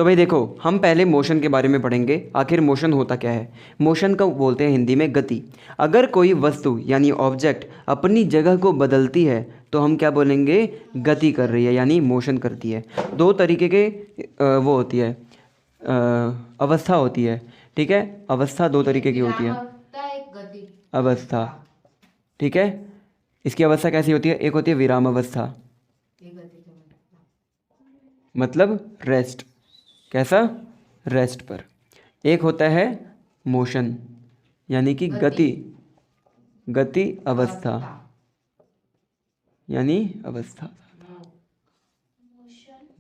भाई देखो, हम पहले मोशन के बारे में पढ़ेंगे। आखिर मोशन होता क्या है। मोशन को बोलते हैं हिंदी में गति। अगर कोई वस्तु यानी ऑब्जेक्ट अपनी जगह को बदलती है तो हम क्या बोलेंगे, गति कर रही है यानी मोशन करती है। दो तरीके के वो होती है, अवस्था होती है। ठीक है, अवस्था दो तरीके की होती है। अवस्था, ठीक है। इसकी अवस्था कैसी होती है, एक होती है विराम अवस्था, मतलब रेस्ट, कैसा, रेस्ट पर। एक होता है मोशन यानी कि गति, गति अवस्था यानी अवस्था,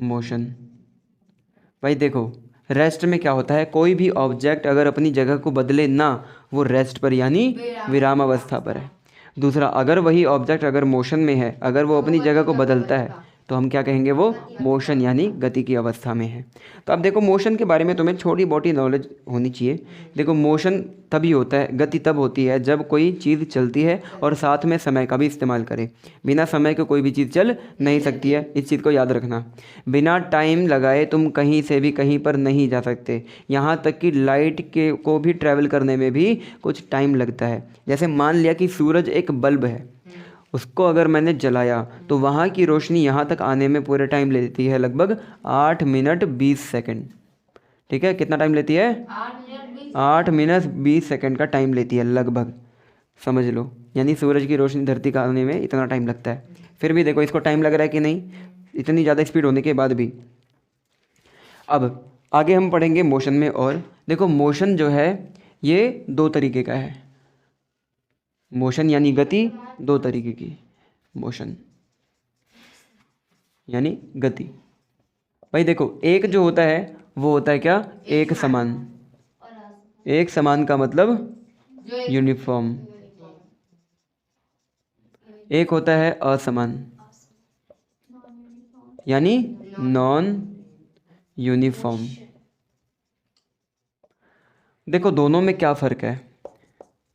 मोशन। भाई देखो, रेस्ट में क्या होता है, कोई भी ऑब्जेक्ट अगर अपनी जगह को बदले ना, वो रेस्ट पर यानी विराम अवस्था पर है। दूसरा, अगर वही ऑब्जेक्ट अगर मोशन में है, अगर वो अपनी जगह को बदलता है तो हम क्या कहेंगे, वो मोशन यानी गति की अवस्था में है। तो अब देखो, मोशन के बारे में तुम्हें छोटी मोटी नॉलेज होनी चाहिए। देखो, मोशन तभी होता है, गति तब होती है जब कोई चीज़ चलती है और साथ में समय का भी इस्तेमाल करे। बिना समय के कोई भी चीज़ चल नहीं सकती है, इस चीज़ को याद रखना। बिना टाइम लगाए तुम कहीं से भी कहीं पर नहीं जा सकते। यहाँ तक कि लाइट के को भी ट्रैवल करने में भी कुछ टाइम लगता है। जैसे मान लिया कि सूरज एक बल्ब है, उसको अगर मैंने जलाया तो वहाँ की रोशनी यहाँ तक आने में पूरे टाइम लेती है लगभग 8 मिनट 20 सेकंड। ठीक है, कितना टाइम लेती है, 8 मिनट 20 सेकंड का टाइम लेती है लगभग, समझ लो। यानी सूरज की रोशनी धरती का आने में इतना टाइम लगता है। फिर भी देखो, इसको टाइम लग रहा है कि नहीं, इतनी ज़्यादा स्पीड होने के बाद भी। अब आगे हम पढ़ेंगे मोशन में। और देखो, मोशन जो है ये दो तरीके का है। मोशन यानी गति, दो तरीके की, मोशन यानी गति। भाई देखो, एक जो होता है वो होता है क्या, एक समान। एक समान का मतलब यूनिफॉर्म। एक होता है असमान यानी नॉन यूनिफॉर्म। देखो, दोनों में क्या फ़र्क है।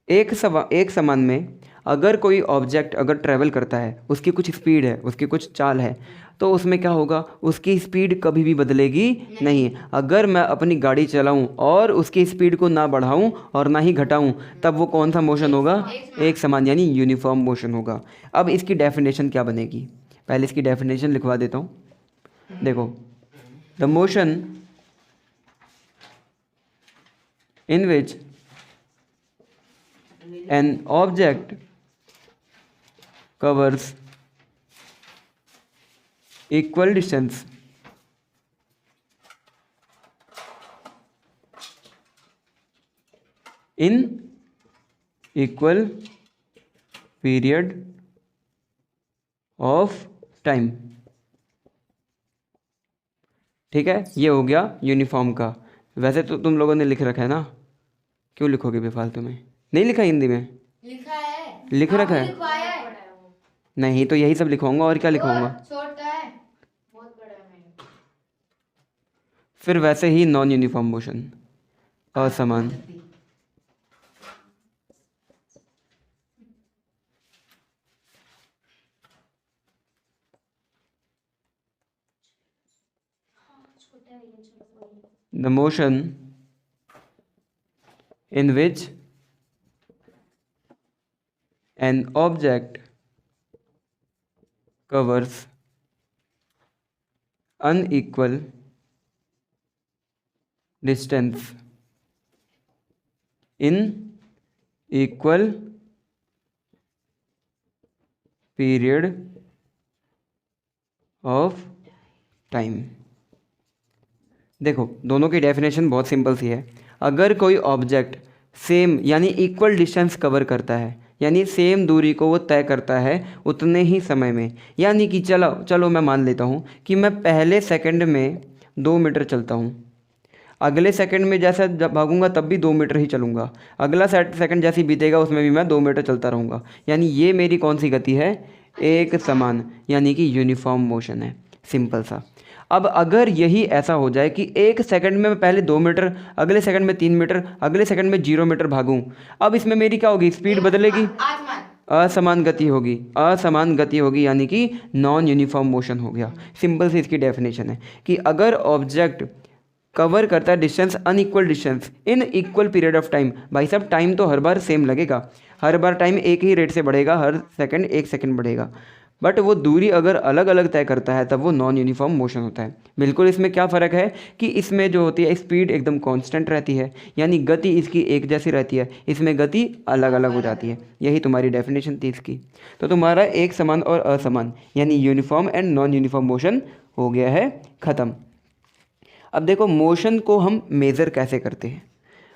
एक समान में अगर कोई ऑब्जेक्ट अगर ट्रैवल करता है, उसकी कुछ स्पीड है, उसकी कुछ चाल है, तो उसमें क्या होगा, उसकी स्पीड कभी भी बदलेगी नहीं। अगर मैं अपनी गाड़ी चलाऊं और उसकी स्पीड को ना बढ़ाऊं और ना ही घटाऊं, तब वो कौन सा मोशन होगा, एक समान यानी यूनिफॉर्म मोशन होगा। अब इसकी डेफिनेशन क्या बनेगी, पहले इसकी डेफिनेशन लिखवा देता हूँ। देखो, the motion in which an object covers equal distance in equal period of time। ठीक है, ये हो गया यूनिफॉर्म का। वैसे तो तुम लोगों ने लिख रखा है ना, क्यों लिखोगे बेफालतू में, नहीं लिखा हिंदी में, लिखा है, लिख रखा है। नहीं तो यही सब लिखवाऊंगा, और क्या लिखवाऊंगा। छोटा है, बहुत बड़ा है। फिर वैसे ही नॉन यूनिफॉर्म मोशन, असमान। The motion in which an object covers unequal distance in equal period of time। देखो, दोनों की डेफिनेशन बहुत सिंपल सी है। अगर कोई ऑब्जेक्ट सेम यानी इक्वल डिस्टेंस कवर करता है, यानी सेम दूरी को वो तय करता है उतने ही समय में, यानी कि चलो मैं मान लेता हूँ कि मैं पहले सेकंड में 2 मीटर चलता हूँ, अगले सेकंड में जैसा जब भागूंगा तब भी 2 मीटर ही चलूँगा, अगला सेकंड जैसे बीतेगा उसमें भी मैं 2 मीटर चलता रहूँगा। यानी ये मेरी कौन सी गति है, एक समान यानी कि यूनिफॉर्म मोशन है, सिंपल सा। अब अगर यही ऐसा हो जाए कि एक सेकंड में मैं पहले 2 मीटर, अगले सेकंड में 3 मीटर, अगले सेकंड में 0 मीटर भागूं, अब इसमें मेरी क्या होगी, स्पीड बदलेगी, असमान गति होगी, असमान गति होगी यानी कि नॉन यूनिफॉर्म मोशन हो गया। सिंपल सी इसकी डेफिनेशन है कि अगर ऑब्जेक्ट कवर करता है distance unequal distance in equal period of time. भाई साहब टाइम तो हर बार सेम लगेगा, हर बार टाइम एक ही रेट से बढ़ेगा, हर सेकंड 1 सेकंड बढ़ेगा, बट वो दूरी अगर अलग अलग तय करता है तब वो नॉन यूनिफॉर्म मोशन होता है। बिल्कुल इसमें क्या फ़र्क है कि इसमें जो होती है स्पीड एकदम कांस्टेंट रहती है, यानी गति इसकी एक जैसी रहती है, इसमें गति अलग अलग हो जाती है। यही तुम्हारी डेफिनेशन थी इसकी। तो तुम्हारा एक समान और असमान यानी uniform and non uniform motion हो गया है ख़त्म। अब देखो मोशन को हम मेज़र कैसे करते हैं,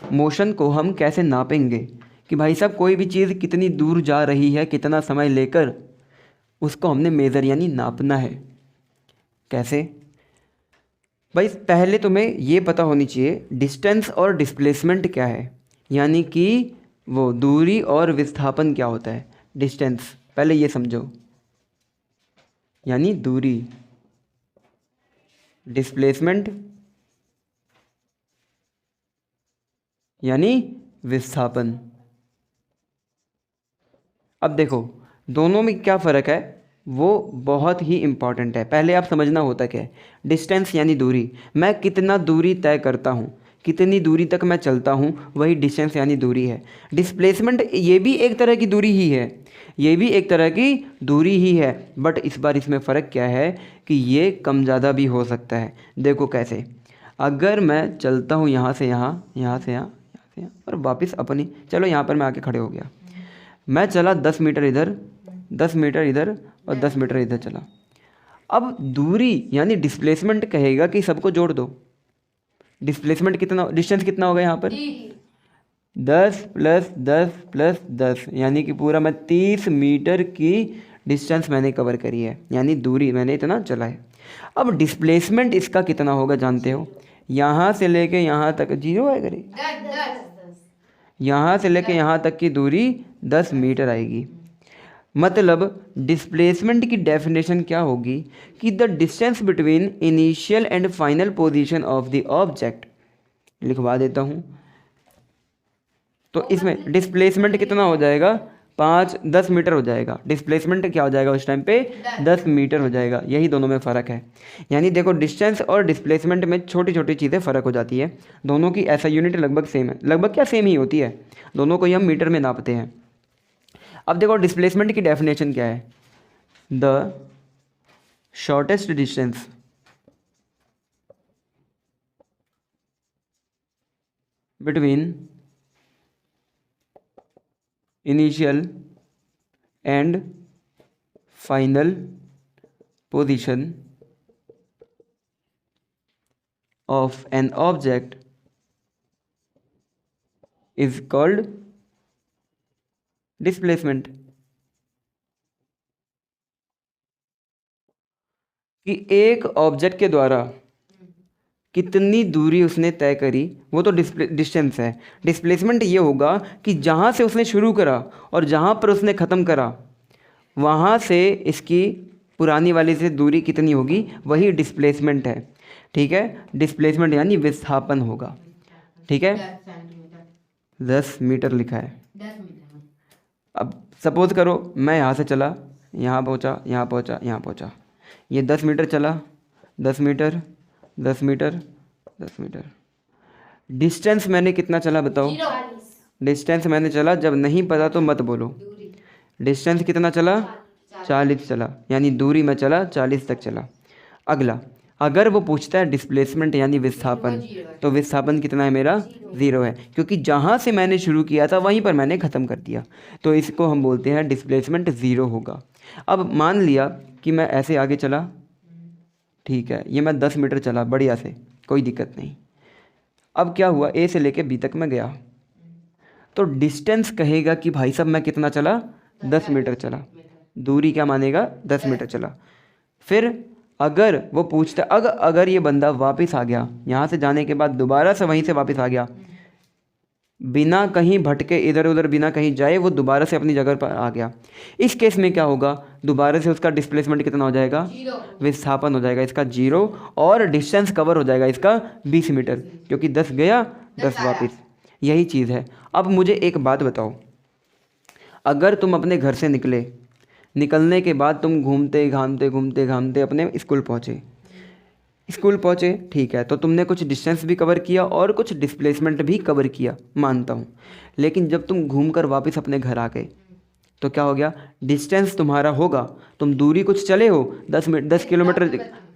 मोशन को हम कैसे नापेंगे कि भाई साहब कोई भी चीज़ कितनी दूर जा रही है कितना समय लेकर, उसको हमने मेज़र यानी नापना है। कैसे भाई, पहले तुम्हें ये पता होनी चाहिए डिस्टेंस और डिस्प्लेसमेंट क्या है, यानी कि वो दूरी और विस्थापन क्या होता है। डिस्टेंस पहले ये समझो यानी दूरी, डिस्प्लेसमेंट यानी विस्थापन। अब देखो दोनों में क्या फ़र्क है वो बहुत ही इम्पॉर्टेंट है। पहले आप समझना होता क्या है, डिस्टेंस यानी दूरी, मैं कितना दूरी तय करता हूँ, कितनी दूरी तक मैं चलता हूँ, वही डिस्टेंस यानी दूरी है। डिस्प्लेसमेंट ये भी एक तरह की दूरी ही है, ये भी एक तरह की दूरी ही है, बट इस बार इसमें फ़र्क क्या है कि ये कम ज़्यादा भी हो सकता है। देखो कैसे, अगर मैं चलता हूँ यहाँ से यहाँ, यहाँ से यहाँ, यहाँ से यहाँ और वापस अपनी, चलो यहाँ पर मैं आके खड़े हो गया, मैं चला 10 मीटर इधर, 10 मीटर इधर और 10 मीटर इधर चला। अब दूरी यानी डिस्प्लेसमेंट कहेगा कि सबको जोड़ दो। डिस्प्लेसमेंट कितना, डिस्टेंस कितना होगा यहाँ पर 10 + 10 + 10 यानी कि पूरा मैं 30 मीटर की डिस्टेंस मैंने कवर करी है, यानी दूरी मैंने इतना चला है। अब डिस्प्लेसमेंट इसका कितना होगा जानते हो, यहाँ से लेके यहाँ तक 0 है करे, 10 यहाँ से लेके यहाँ तक की दूरी 10 मीटर आएगी। मतलब डिस्प्लेसमेंट की डेफिनेशन क्या होगी कि the distance between initial and final position of the object. लिखवा देता हूँ, तो इसमें डिस्प्लेसमेंट कितना हो जाएगा 10 मीटर हो जाएगा, डिस्प्लेसमेंट क्या हो जाएगा उस टाइम पे 10 मीटर हो जाएगा। यही दोनों में फ़र्क है। यानी देखो डिस्टेंस और डिस्प्लेसमेंट में छोटी छोटी चीज़ें फ़र्क हो जाती है, दोनों की ऐसा यूनिट लगभग सेम है, लगभग क्या सेम ही होती है, दोनों को ही हम मीटर में नापते हैं। अब देखो डिस्प्लेसमेंट की डेफिनेशन क्या है, the shortest distance between initial and final position of an object is called displacement. कि एक ऑब्जेक्ट के द्वारा कितनी दूरी उसने तय करी वो तो डिस्टेंस है। डिस्प्लेसमेंट ये होगा कि जहाँ से उसने शुरू करा और जहाँ पर उसने ख़त्म करा वहाँ से इसकी पुरानी वाली से दूरी कितनी होगी, वही डिस्प्लेसमेंट है। ठीक है, डिस्प्लेसमेंट यानी विस्थापन होगा। ठीक है, 10 मीटर लिखा है। 10 मीटर। अब सपोज करो मैं यहाँ से चला, यहाँ पहुँचा, यहाँ पहुँचा, यहाँ पहुँचा, ये 10 मीटर चला, 10 मीटर, 10 मीटर, 10 मीटर। डिस्टेंस मैंने कितना चला बताओ, 40 डिस्टेंस मैंने चला, जब नहीं पता तो मत बोलो। दूरी डिस्टेंस कितना चला 40 चला, यानी दूरी में चला 40 तक चला। अगला अगर वो पूछता है डिस्प्लेसमेंट यानी विस्थापन, तो विस्थापन कितना है मेरा 0 है, क्योंकि जहाँ से मैंने शुरू किया था वहीं पर मैंने ख़त्म कर दिया, तो इसको हम बोलते हैं डिस्प्लेसमेंट 0 होगा। अब मान लिया कि मैं ऐसे आगे चला, ठीक है, ये मैं 10 मीटर चला बढ़िया से, कोई दिक्कत नहीं। अब क्या हुआ, ए से लेके बी तक मैं गया, तो डिस्टेंस कहेगा कि भाई साहब मैं कितना चला 10 मीटर चला, दूरी क्या मानेगा 10 मीटर चला। फिर अगर वो पूछता अगर ये बंदा वापस आ गया, यहाँ से जाने के बाद दोबारा से वहीं से वापस आ गया, बिना कहीं भटके इधर उधर बिना कहीं जाए वो दोबारा से अपनी जगह पर आ गया, इस केस में क्या होगा, दोबारा से उसका डिस्प्लेसमेंट कितना हो जाएगा, 0 विस्थापन हो जाएगा इसका 0, और डिस्टेंस कवर हो जाएगा इसका 20 मीटर, क्योंकि 10 गया 10 वापस। यही चीज़ है। अब मुझे एक बात बताओ, अगर तुम अपने घर से निकलने के बाद तुम घूमते घामते अपने स्कूल पहुँचे, स्कूल पहुँचे, ठीक है, तो तुमने कुछ डिस्टेंस भी कवर किया और कुछ डिस्प्लेसमेंट भी कवर किया, मानता हूँ। लेकिन जब तुम घूम कर वापस अपने घर आ गए तो क्या हो गया, डिस्टेंस तुम्हारा होगा, तुम दूरी कुछ चले हो 10 मिनट 10 किलोमीटर,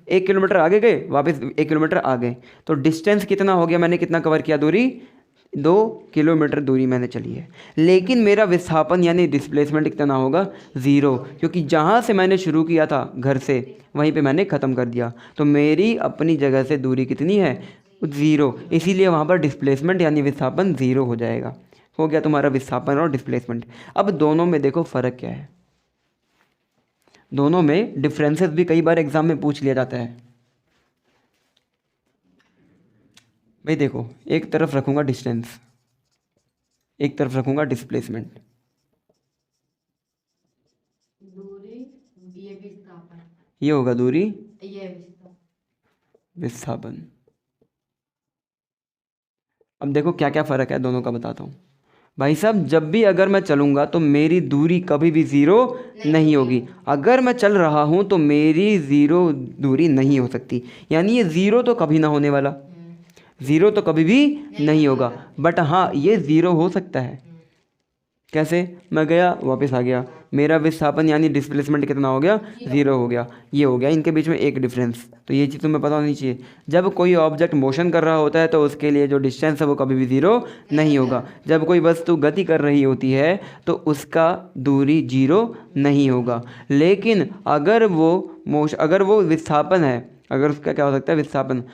1 किलोमीटर आगे गए, वापस 1 किलोमीटर आ गए, तो डिस्टेंस कितना हो गया, मैंने कितना कवर किया दूरी, 2 किलोमीटर दूरी मैंने चली है। लेकिन मेरा विस्थापन यानी डिस्प्लेसमेंट कितना होगा, 0, क्योंकि जहाँ से मैंने शुरू किया था घर से वहीं पे मैंने ख़त्म कर दिया, तो मेरी अपनी जगह से दूरी कितनी है, 0, इसीलिए वहाँ पर डिस्प्लेसमेंट यानी विस्थापन 0 हो जाएगा। हो गया तुम्हारा विस्थापन और डिस्प्लेसमेंट। अब दोनों में देखो फ़र्क क्या है, दोनों में डिफरेंसेस भी कई बार एग्जाम में पूछ लिया जाता है। भाई देखो, एक तरफ रखूँगा डिस्टेंस, एक तरफ रखूँगा डिस्प्लेसमेंट, दूरी, ये विस्थापन, ये होगा दूरी, ये विस्थापन। विस्थापन। अब देखो क्या क्या फ़र्क है दोनों का, बताता हूँ। भाई साहब, जब भी अगर मैं चलूँगा तो मेरी दूरी कभी भी 0 नहीं होगी। अगर मैं चल रहा हूँ तो मेरी 0 दूरी नहीं हो सकती, यानी ये 0 तो कभी ना होने वाला, 0 तो कभी भी नहीं होगा। बट हाँ, ये 0 हो सकता है। कैसे, मैं गया वापस आ गया, मेरा विस्थापन यानी डिस्प्लेसमेंट कितना हो गया, 0 हो गया। ये हो गया इनके बीच में एक डिफरेंस, तो ये चीज़ तुम्हें पता होनी चाहिए। जब कोई ऑब्जेक्ट मोशन कर रहा होता है तो उसके लिए जो डिस्टेंस है वो कभी भी 0 नहीं होगा। जब कोई वस्तु गति कर रही होती है तो उसका दूरी 0 नहीं होगा। लेकिन अगर वो विस्थापन है, अगर उसका क्या हो सकता है, विस्थापन,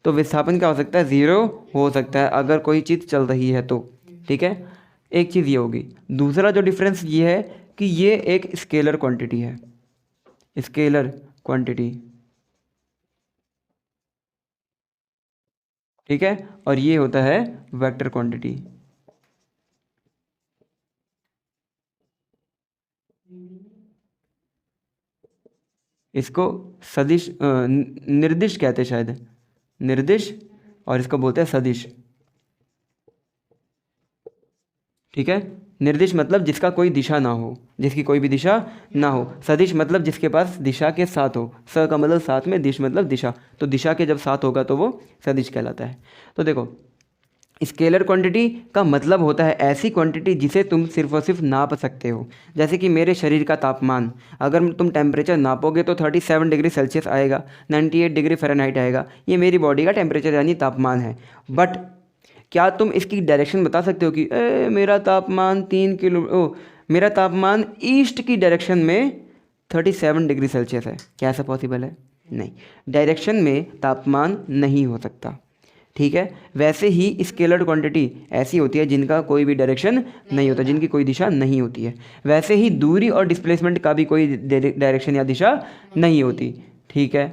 तो विस्थापन क्या हो सकता है, 0 हो सकता है अगर कोई चीज़ चल रही है तो। ठीक है, एक चीज़ ये होगी। दूसरा जो डिफरेंस ये है कि ये एक स्केलर क्वांटिटी है, स्केलर क्वांटिटी, ठीक है, और ये होता है वेक्टर क्वांटिटी। इसको सदिश निर्दिश कहते हैं शायद, निर्दिश, और इसको बोलते हैं सदिश। ठीक है, निर्दिश मतलब जिसका कोई दिशा ना हो, जिसकी कोई भी दिशा ना हो। सदिश मतलब जिसके पास दिशा के साथ हो, स का मतलब साथ में, दिश मतलब दिशा, तो दिशा के जब साथ होगा तो वो सदिश कहलाता है। तो देखो, स्केलर क्वांटिटी का मतलब होता है ऐसी क्वांटिटी जिसे तुम सिर्फ और सिर्फ नाप सकते हो। जैसे कि मेरे शरीर का तापमान, अगर तुम टेम्परेचर नापोगे तो 37 डिग्री सेल्सियस आएगा, 98 डिग्री फ़ारेनहाइट आएगा, ये मेरी बॉडी का टेम्परेचर यानी तापमान है। बट क्या तुम इसकी डायरेक्शन बता सकते हो कि मेरा तापमान 3 मेरा तापमान ईस्ट की डायरेक्शन में 37 डिग्री सेल्सियस है? क्या ऐसा पॉसिबल है? नहीं, डायरेक्शन में तापमान नहीं हो सकता। ठीक है, वैसे ही स्केलर क्वांटिटी ऐसी होती है जिनका कोई भी डायरेक्शन नहीं होता, जिनकी कोई दिशा नहीं होती है। वैसे ही दूरी और डिस्प्लेसमेंट का भी कोई डायरेक्शन या दिशा नहीं होती। ठीक है,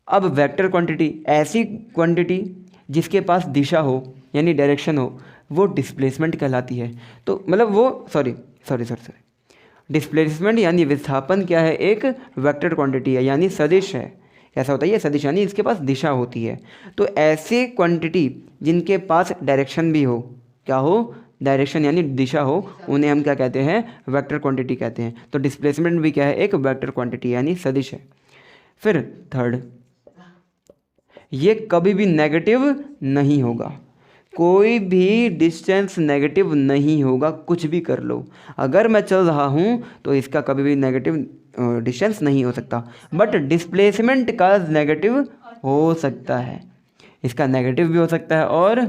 अब वेक्टर क्वांटिटी, ऐसी क्वांटिटी जिसके पास दिशा हो यानी डायरेक्शन हो, वो डिस्प्लेसमेंट कहलाती है। तो मतलब वो सॉरी डिस्प्लेसमेंट यानी विस्थापन क्या है, एक वेक्टर क्वांटिटी है यानी सदिश है। कैसा होता है ये, सदिश यानी इसके पास दिशा होती है। तो ऐसे क्वांटिटी जिनके पास डायरेक्शन भी हो, क्या हो, डायरेक्शन यानी दिशा हो, उन्हें हम क्या कहते हैं, वेक्टर क्वांटिटी कहते हैं। तो डिस्प्लेसमेंट भी क्या है, एक वेक्टर क्वांटिटी यानी सदिश है। फिर थर्ड, ये कभी भी नेगेटिव नहीं होगा, कोई भी डिस्टेंस नेगेटिव नहीं होगा, कुछ भी कर लो। अगर मैं चल रहा हूँ तो इसका कभी भी नेगेटिव डिस्टेंस नहीं हो सकता। बट डिस्प्लेसमेंट का नेगेटिव हो सकता है, इसका नेगेटिव भी हो सकता है और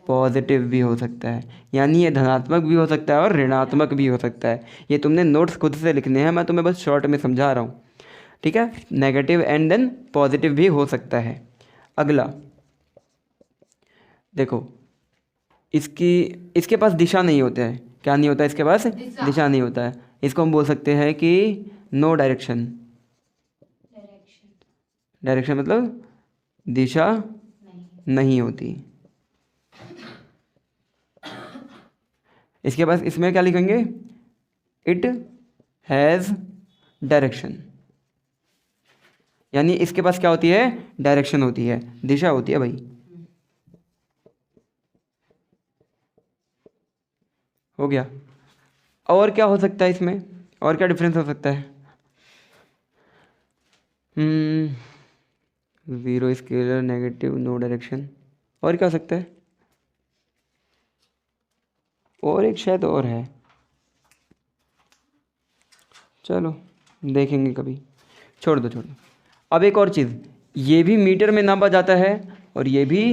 पॉजिटिव भी हो सकता है, यानी ये धनात्मक भी हो सकता है और ऋणात्मक भी हो सकता है। ये तुमने नोट्स खुद से लिखने हैं, मैं तुम्हें बस शॉर्ट में समझा रहा हूँ। ठीक है, नेगेटिव एंड देन पॉजिटिव भी हो सकता है। अगला देखो, इसके पास दिशा नहीं होता है। क्या नहीं होता है इसके पास, दिशा नहीं होता है। इसको हम बोल सकते हैं कि नो डायरेक्शन। डायरेक्शन मतलब दिशा नहीं होती। इसके पास, इसमें क्या लिखेंगे, इट हैज़ डायरेक्शन, यानी इसके पास क्या होती है, डायरेक्शन होती है, दिशा होती है भाई। हो गया। और क्या हो सकता है इसमें, और क्या डिफरेंस हो सकता है? Zero scalar negative no direction. और क्या हो सकता है? और एक शायद और है, चलो देखेंगे कभी, छोड़ दो छोड़ दो। अब एक और चीज़, ये भी मीटर में नापा जाता है और ये भी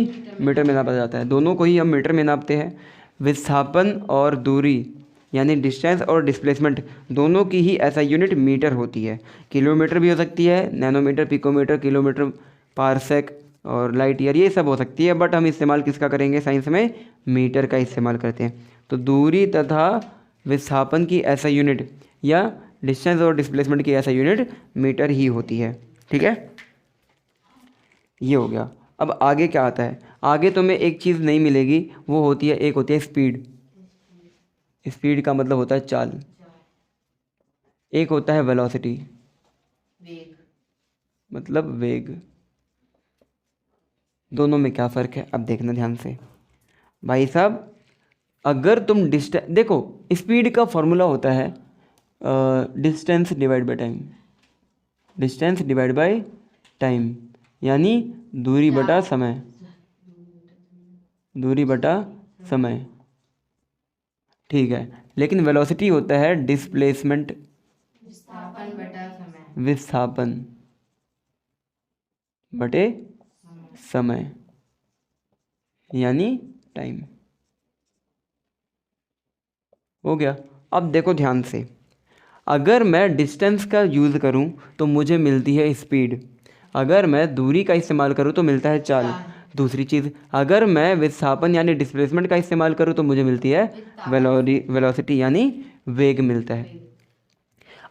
मीटर में नापा जाता है, दोनों को ही हम मीटर में नापते हैं। विस्थापन और दूरी यानी डिस्टेंस और डिस्प्लेसमेंट दोनों की ही ऐसा यूनिट मीटर होती है। किलोमीटर भी हो सकती है, नैनोमीटर, पिकोमीटर, किलोमीटर, पारसेक और लाइट ईयर, ये सब हो सकती है, बट हम इस्तेमाल किसका करेंगे साइंस में? मीटर का इस्तेमाल करते हैं। तो दूरी तथा विस्थापन की ऐसा यूनिट या डिस्टेंस और डिस्प्लेसमेंट की ऐसा यूनिट मीटर ही होती है। ठीक है, ये हो गया। अब आगे क्या आता है? आगे तुम्हें एक चीज़ नहीं मिलेगी, वो होती है, एक होती है स्पीड। स्पीड का मतलब होता है चाल। एक होता है वेलोसिटी, वेग। मतलब वेग। दोनों में क्या फ़र्क है अब देखना ध्यान से भाई साहब। अगर तुम देखो, स्पीड का फॉर्मूला होता है distance divide by time. Distance divide by time यानी दूरी बटा समय। दूरी बटा समय, ठीक है। लेकिन वेलोसिटी होता है डिस्प्लेसमेंट, विस्थापन बटा समय। विस्थापन बटे समय यानी टाइम। हो गया। अब देखो ध्यान से, अगर मैं डिस्टेंस का यूज़ करूं तो मुझे मिलती है स्पीड, अगर मैं दूरी का इस्तेमाल करूं तो मिलता है चाल। दूसरी चीज़, अगर मैं विस्थापन यानी डिस्प्लेसमेंट का इस्तेमाल करूं तो मुझे मिलती है वेलोसिटी यानी वेग मिलता है।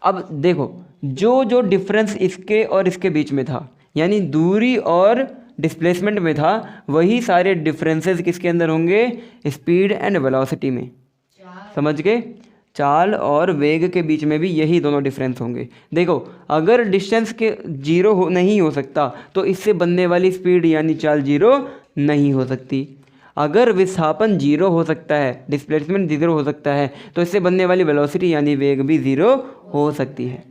अब देखो, जो जो डिफरेंस इसके और इसके बीच में था यानी दूरी और डिस्प्लेसमेंट में था, वही सारे डिफरेंसेस किसके अंदर होंगे? स्पीड एंड वेलोसिटी में। समझ गए? चाल और वेग के बीच में भी यही दोनों डिफरेंस होंगे। देखो, अगर डिस्टेंस के जीरो नहीं हो सकता तो इससे बनने वाली स्पीड यानी चाल जीरो नहीं हो सकती। अगर विस्थापन जीरो हो सकता है, डिस्प्लेसमेंट जीरो हो सकता है, तो इससे बनने वाली वेलोसिटी यानी वेग भी ज़ीरो हो सकती है।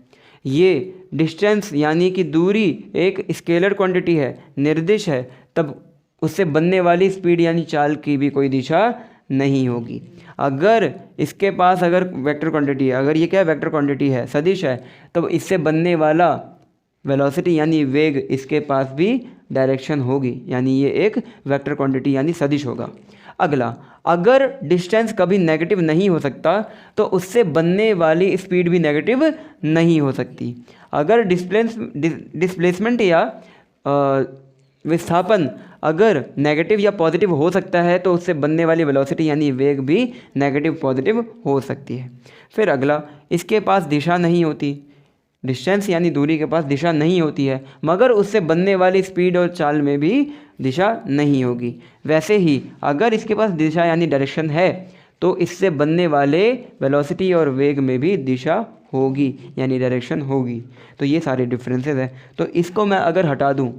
ये डिस्टेंस यानी कि दूरी एक स्केलर क्वांटिटी है, निर्दिष्ट है, तब उससे बनने वाली स्पीड यानी चाल की भी कोई दिशा नहीं होगी। अगर इसके पास अगर वेक्टर क्वांटिटी है, अगर ये क्या वेक्टर क्वांटिटी है, सदिश है, तो इससे बनने वाला वेलोसिटी यानी वेग इसके पास भी डायरेक्शन होगी, यानी ये एक वेक्टर क्वांटिटी यानी सदिश होगा। अगला, अगर डिस्टेंस कभी नेगेटिव नहीं हो सकता तो उससे बनने वाली स्पीड भी नेगेटिव नहीं हो सकती। अगर डिस्प्लेसमेंट या विस्थापन अगर नेगेटिव या पॉजिटिव हो सकता है तो उससे बनने वाली वेलोसिटी यानी वेग भी नेगेटिव पॉजिटिव हो सकती है। फिर अगला, इसके पास दिशा नहीं होती। डिस्टेंस यानी दूरी के पास दिशा नहीं होती है, मगर उससे बनने वाली स्पीड और चाल में भी दिशा नहीं होगी। वैसे ही अगर इसके पास दिशा यानी डायरेक्शन है तो इससे बनने वाले वेलोसिटी और वेग में भी दिशा होगी यानी डायरेक्शन होगी। तो ये सारे डिफरेंसेस हैं। तो इसको मैं अगर हटा दूं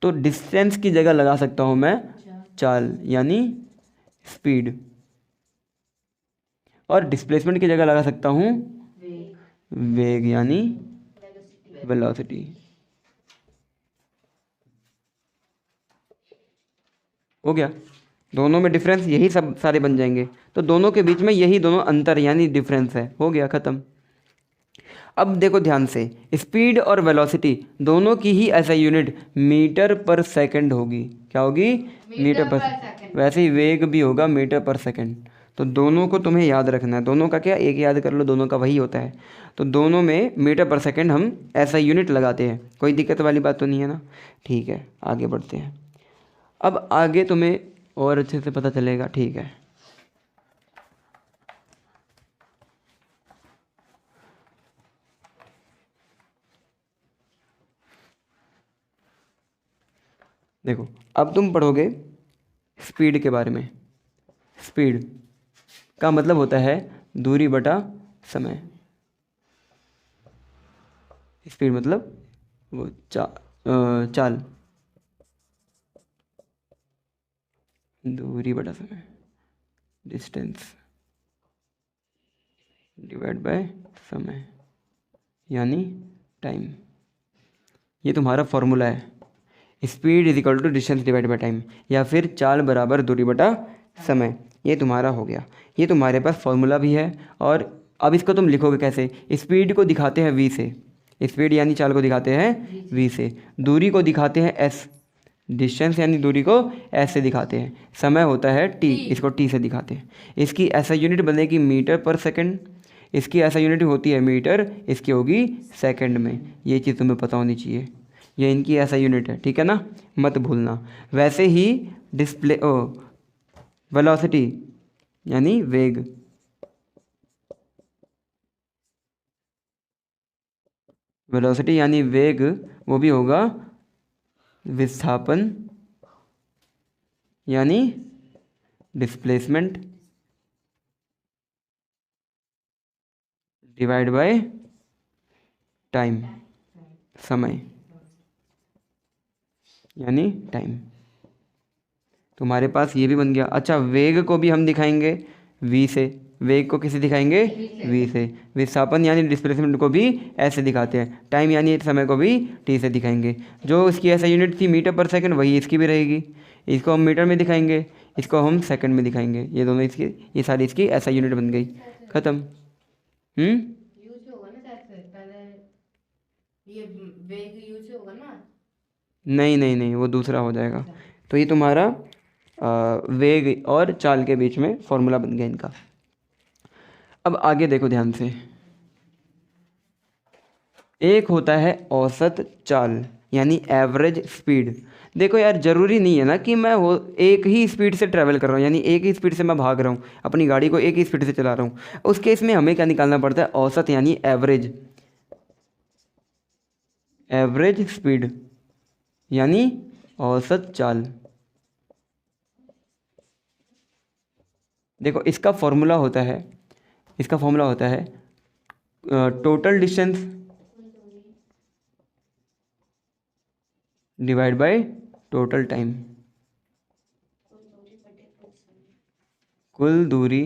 तो डिस्टेंस की जगह लगा सकता हूं मैं चाल यानी स्पीड, और डिस्प्लेसमेंट की जगह लगा सकता हूं वेग यानी वेलोसिटी। हो गया। दोनों में डिफरेंस यही सब सारे बन जाएंगे, तो दोनों के बीच में यही दोनों अंतर यानी डिफरेंस है। हो गया, ख़त्म। अब देखो ध्यान से, स्पीड और वेलोसिटी दोनों की ही ऐसा यूनिट मीटर पर सेकंड होगी। क्या होगी? मीटर पर सेकंड। वैसे ही वेग भी होगा मीटर पर सेकंड। तो दोनों को तुम्हें याद रखना है। दोनों का क्या, एक याद कर लो, दोनों का वही होता है। तो दोनों में मीटर पर सेकंड हम ऐसा यूनिट लगाते हैं। कोई दिक्कत वाली बात तो नहीं है ना? ठीक है, आगे बढ़ते हैं। अब आगे तुम्हें और अच्छे से पता चलेगा। ठीक है, देखो अब तुम पढ़ोगे स्पीड के बारे में। स्पीड का मतलब होता है दूरी बटा समय। स्पीड मतलब वो चाल, दूरी बटा समय, डिस्टेंस डिवाइड बाय समय यानी टाइम। ये तुम्हारा फॉर्मूला है, speed is equal to distance divide by time, या फिर चाल बराबर दूरी बटा समय। ये तुम्हारा हो गया, ये तुम्हारे पास फॉर्मूला भी है। और अब इसको तुम लिखोगे कैसे? स्पीड को दिखाते हैं वी से, स्पीड यानी चाल को दिखाते हैं वी से, दूरी को दिखाते हैं एस, डिस्टेंस यानी दूरी को एस से दिखाते हैं, समय होता है टी, इसको टी से दिखाते हैं। इसकी ऐसा यूनिट बनेगी मीटर पर सेकंड, इसकी ऐसा यूनिट होती है मीटर, इसकी होगी सेकंड में। ये चीज़ तुम्हें पता होनी चाहिए, ये इनकी ऐसा यूनिट है, ठीक है ना, मत भूलना। वैसे ही डिस्प्ले वेलोसिटी यानी वेग, वेलोसिटी यानी वेग वो भी होगा विस्थापन यानी डिस्प्लेसमेंट डिवाइड बाय टाइम, समय यानी टाइम। तुम्हारे पास ये भी बन गया। अच्छा, वेग को भी हम दिखाएंगे v से, वेग को किसे दिखाएंगे? v से। विस्थापन यानी डिस्प्लेसमेंट को भी ऐसे दिखाते हैं, टाइम यानी समय को भी t से दिखाएंगे। जो इसकी ऐसा यूनिट थी मीटर पर सेकंड, वही इसकी भी रहेगी। इसको हम मीटर में दिखाएंगे, इसको हम सेकंड में दिखाएंगे। ये दोनों इसकी, ये सारी इसकी ऐसा यूनिट बन गई, ख़त्म। यूज होगा ना शायद से पहले, ये वेग यूज होगा ना? नहीं नहीं नहीं, वो दूसरा हो जाएगा। तो ये तुम्हारा वेग और चाल के बीच में फॉर्मूला बन गया इनका। अब आगे देखो ध्यान से, एक होता है औसत चाल यानी एवरेज स्पीड। देखो यार, ज़रूरी नहीं है ना कि मैं वो एक ही स्पीड से ट्रैवल कर रहा हूँ, यानी एक ही स्पीड से मैं भाग रहा हूँ, अपनी गाड़ी को एक ही स्पीड से चला रहा हूँ। उस केस में हमें क्या निकालना पड़ता है? औसत यानी एवरेज, एवरेज स्पीड यानी औसत चाल। देखो इसका फॉर्मूला होता है, इसका फॉर्मूला होता है total distance divide by total time, कुल दूरी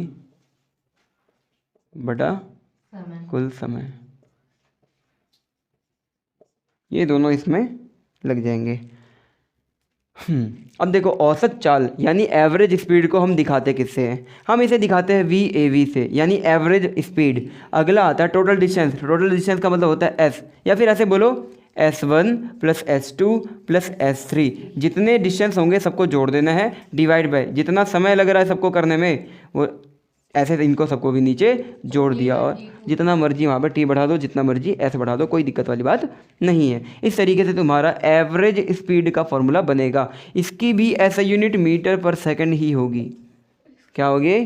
बटा समय। कुल समय। ये दोनों इसमें लग जाएंगे। अब देखो, औसत चाल यानी एवरेज स्पीड को हम दिखाते किससे हैं? हम इसे दिखाते हैं वी ए वी से, यानी एवरेज स्पीड। अगला आता है टोटल डिस्टेंस, टोटल डिस्टेंस का मतलब होता है एस, या फिर ऐसे बोलो S1 plus S2 plus S3। जितने डिस्टेंस होंगे सबको जोड़ देना है, डिवाइड बाय जितना समय लग रहा है सबको करने में, वो ऐसे इनको सबको भी नीचे जोड़ दिया, और जितना मर्जी वहाँ पर टी बढ़ा दो, जितना मर्जी ऐसे बढ़ा दो, कोई दिक्कत वाली बात नहीं है। इस तरीके से तुम्हारा एवरेज स्पीड का फॉर्मूला बनेगा। इसकी भी ऐसा यूनिट मीटर पर सेकंड ही होगी। क्या होगी?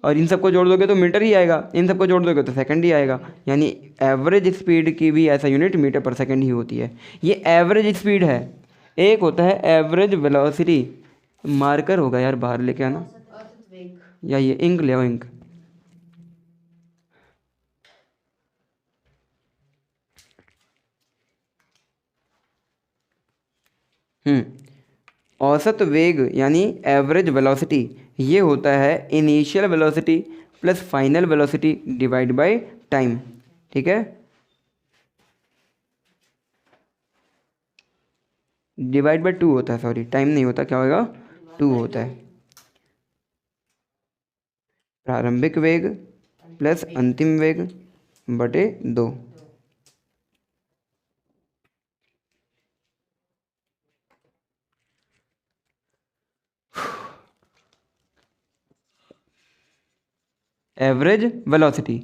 और इन सबको जोड़ दोगे तो मीटर ही आएगा, इन सबको जोड़ दोगे तो सेकंड ही आएगा, यानी एवरेज स्पीड की भी ऐसा यूनिट मीटर पर सेकंड ही होती है। ये एवरेज स्पीड है। एक होता है एवरेज वेलोसिटी, मार्कर होगा यार, बाहर लेके आना, औसत वेग। या ये इंक ले आओ, इंक। औसत वेग यानी एवरेज वेलोसिटी, ये होता है initial velocity plus final velocity divide by time, ठीक है। डिवाइड बाय 2 होता है, सॉरी टाइम नहीं होता, क्या होगा? 2 होता है। प्रारंभिक वेग प्लस अंतिम वेग बटे 2। Average velocity.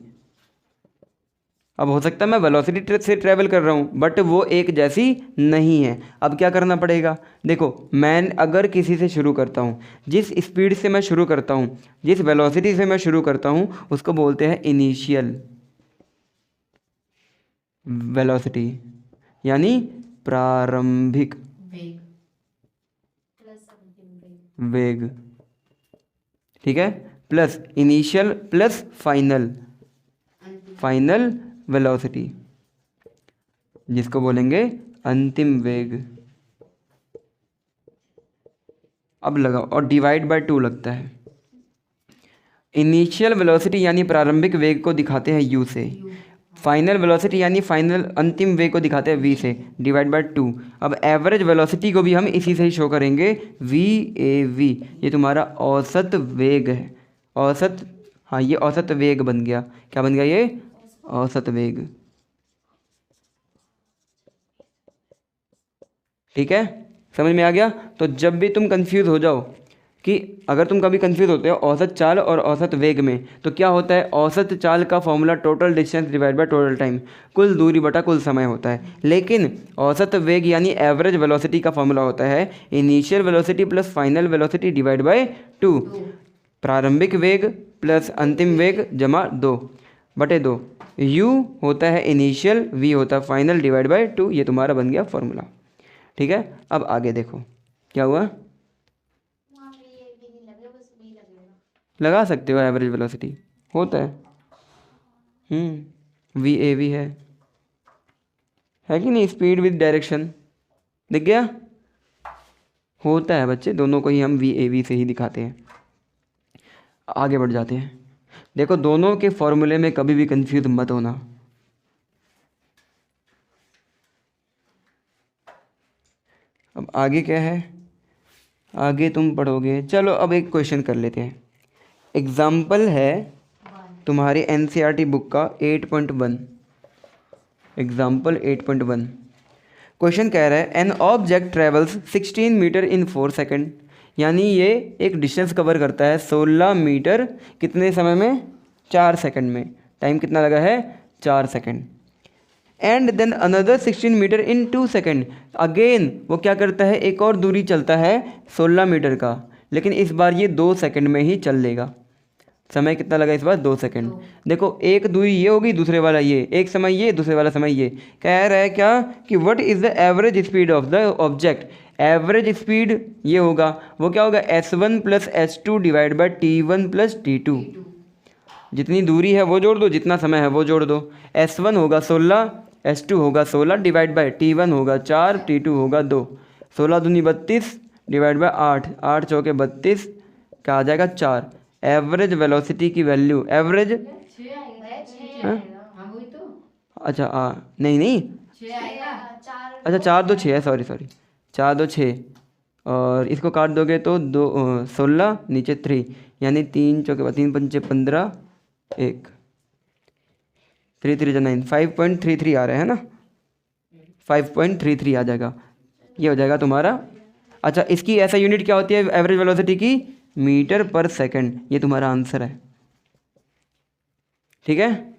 अब हो सकता है मैं वेलोसिटी से ट्रैवल कर रहा हूँ, बट वो एक जैसी नहीं है। अब क्या करना पड़ेगा? देखो, मैं अगर किसी से शुरू करता हूँ, जिस स्पीड से मैं शुरू करता हूँ, जिस वेलोसिटी से मैं शुरू करता हूँ, उसको बोलते हैं इनिशियल वेलोसिटी, यानी प्रारंभिक वेग। वेग, ठीक है। Plus initial plus final, final velocity, जिसको बोलेंगे अंतिम वेग। अब लगाओ, और डिवाइड बाय 2 लगता है। इनिशियल वेलोसिटी यानी प्रारंभिक वेग को दिखाते हैं u से, फाइनल वेलोसिटी यानी फाइनल अंतिम वेग को दिखाते हैं v से, डिवाइड बाय 2। अब एवरेज वेलोसिटी को भी हम इसी से ही शो करेंगे, v a v, ये तुम्हारा औसत वेग है। औसत, हाँ ये औसत वेग बन गया। क्या बन गया ये? औसत वेग। ठीक है, समझ में आ गया? तो जब भी तुम कंफ्यूज हो जाओ कि अगर तुम कभी कंफ्यूज होते हो औसत चाल और औसत वेग में, तो क्या होता है? औसत चाल का formula total distance divide by total time, कुल दूरी बटा कुल समय होता है। लेकिन औसत वेग यानी एवरेज वेलोसिटी का फॉर्मूला होता है initial velocity plus final velocity divide by 2। प्रारंभिक वेग प्लस अंतिम वेग जमा 2/2। u होता है इनिशियल, v होता है फाइनल डिवाइड बाय 2। ये तुम्हारा बन गया फॉर्मूला। ठीक है, अब आगे देखो क्या हुआ। लगा सकते हो, एवरेज वेलोसिटी होता है। वी ए वी है कि नहीं? स्पीड विद डायरेक्शन, दिख गया? होता है बच्चे, दोनों को ही हम वी ए वी से ही दिखाते हैं। आगे बढ़ जाते हैं। देखो, दोनों के फॉर्मूले में कभी भी कंफ्यूज मत होना। अब आगे क्या है? आगे तुम पढ़ोगे। चलो अब एक क्वेश्चन कर लेते हैं। एग्जाम्पल है तुम्हारी एनसीईआरटी बुक का 8.1। एग्जाम्पल 8.1। क्वेश्चन कह रहा है an object travels 16 metre in 4 second, यानी ये एक डिस्टेंस कवर करता है 16 मीटर कितने समय में? 4 सेकंड में। टाइम कितना लगा है? 4 second. And then another 16 metre in 2 second, again वो क्या करता है? एक और दूरी चलता है 16 मीटर का, लेकिन इस बार ये 2 सेकंड में ही चल लेगा। समय कितना लगा इस बार? 2 सेकंड। देखो, एक दूरी ये होगी, दूसरे वाला ये, एक समय ये, दूसरे वाला समय ये। कह रहा है क्या कि what is the average speed of the object. Average speed ये होगा, वो क्या होगा? s1 plus s2 divide by t1 plus t2। जितनी दूरी है वो जोड़ दो, जितना समय है वो जोड़ दो। s1 होगा 16, s2 होगा 16 डिवाइड बाई t1 होगा 4, t2 होगा 2। 16 दूनी 32 डिवाइड बाई 8, 8 चौके 32, क्या आ जाएगा? 4। एवरेज वेलोसिटी की वैल्यू, एवरेज, अच्छा नहीं, अच्छा 4 2 6 है, सॉरी 4 2 6, और इसको काट दोगे तो 2 16 नीचे 3, यानी 3 चौके 3 पंचे 15, 1 3 3 9, 5.33 आ रहा है ना? 5.33 आ जाएगा, ये हो जाएगा तुम्हारा। अच्छा, इसकी ऐसा यूनिट क्या होती है एवरेज वेलोसिटी की? मीटर पर सेकंड। ये तुम्हारा आंसर है। ठीक है।